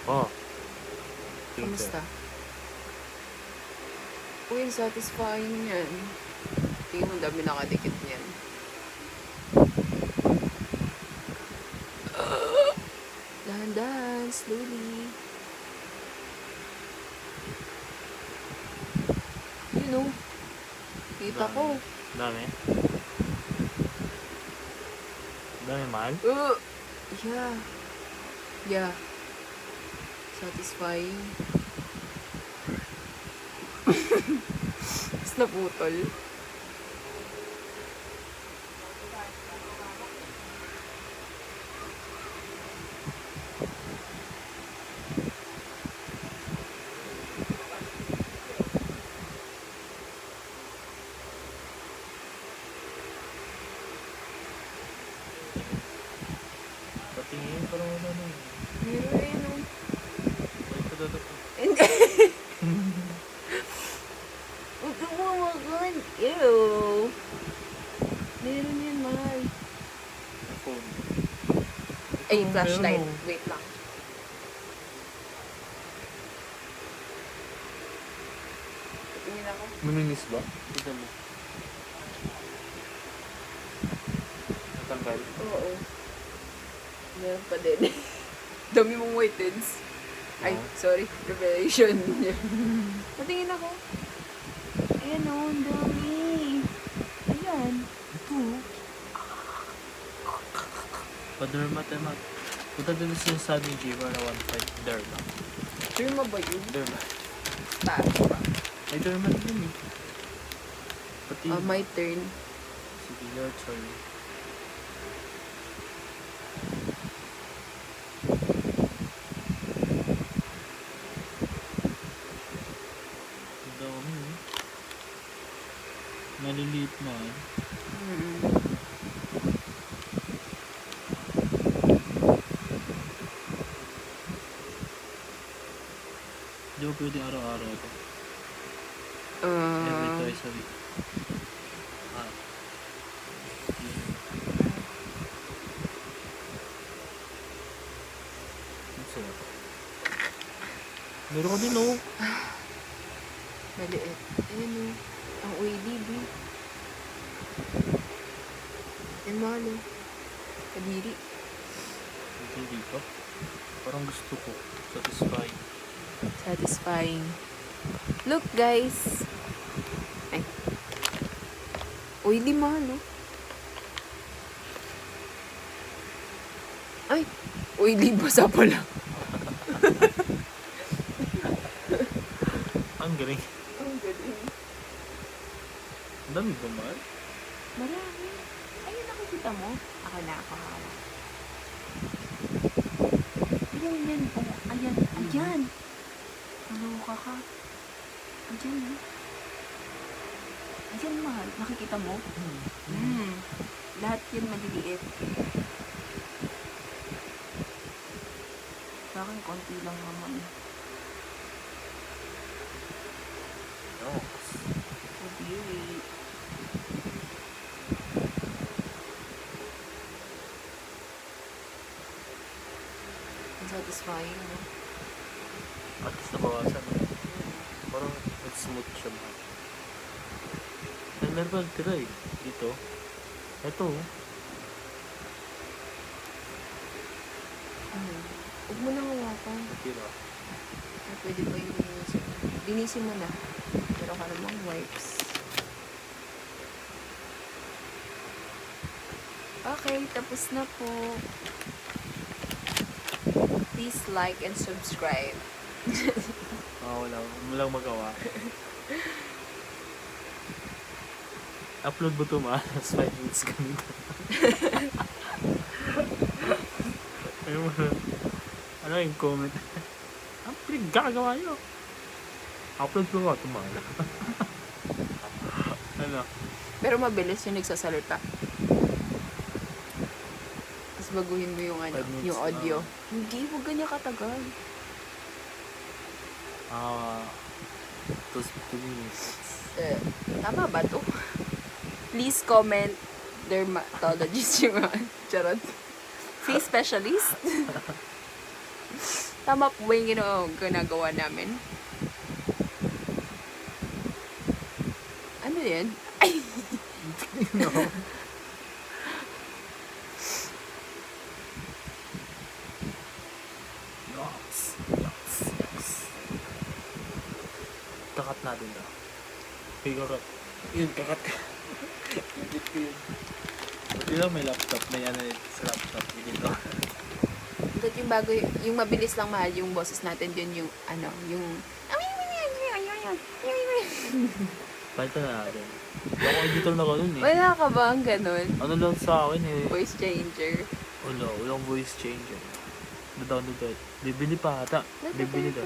Oh, Kamusta? Uy, satisfying yan. Tingin mo, dami nakadikit niyan. Dahan-dahan, slowly. You know, kita ko. Dami. Dami, mahal. Yeah. Yeah. Satisfying. Tapos naputol. Patingin, parang wala na yun. Meron eh, no? Wait, ito. Hindi. Huwag ka bumagon. Ew. Meron yan, mahal. Phone. Ay, flashlight. Meron, oh. Wait lang. Tingin ako. Mininis ba? Ito mo. Natanggal. Oo. Meron pa din. Dami mong whiteds. Ay, Oo. sorry. Revelation. Patingin ako. Ayan o, ang dami. Ayan. Ito. Pa-derma. Punta din sa Sunny Giver na 1.5. Derma. Derma ba yun? Derma. Taas pa. May derma din eh. Pati. My turn. Sige, your turn. Ang dami eh. Maliliit na eh. Di ba pwede araw-araw ito? Every twice a week. Ah. Ang sarap. Meron ka din oh. Maliit. Ayan o. Ang oily, B. Yan, mahal o. Kadiri. Hindi dito. Parang gusto ko. Satisfying. Satisfying. Look, guys. Ay. Oily, mahal o. Ay. Oily, basa pala. Ang galing. Ang galing. Ang dami ba man? Marami. Ayun, nakikita mo? Ako na, ako hawak. Ayan, yan. Oh, ayan, ayan. Maluka ka. Ayan, eh. Ayan, mahal. Nakikita mo? Lahat yan maliliit. Sa akin, konti lang naman. No. Kadiri. Ang satisfying, no? At least nabawasan. Parang nag-smooth siya ba? Meron pa tira eh. Dito. Ito oh. Huwag mo nang hawakan. Tira. Ay, pwede ba yung linisin mo? Linisin mo na. Pero ka namang wipes. Okay, tapos na po. Please like and subscribe. Walang magawa. Upload mo ito mas 5 minutes ganito. Ayun mo na. Ano yung comment? Ang pinagkagawa nyo. Upload ko nga ito Ano? Pero mabilis yung nagsasalita. Tapos baguhin mo yung ano, 5 minutes yung audio. Hindi, huwag ganyan katagal. 2 minutes. Tama ba to? Please comment dermatologist yung charot. Face specialist. Tama po ba yung ginagawa namin? Ano yan? Ay! No. Yes. Kakat natin daw. Okay, kakat. Yun, kakat ka. Edit ko yun. Buti lang may laptop. May ano sa laptop. Dito. Ito yung bago, yung mabilis lang mahal yung boses natin, yun yung, ano, yung... Palitan na natin. Hindi ako editor na ganun eh. Wala ka ba ang ganun? Ano lang sa akin eh. Voice changer. Walang voice changer. Na-download. Bibili pa ata. Bibili daw.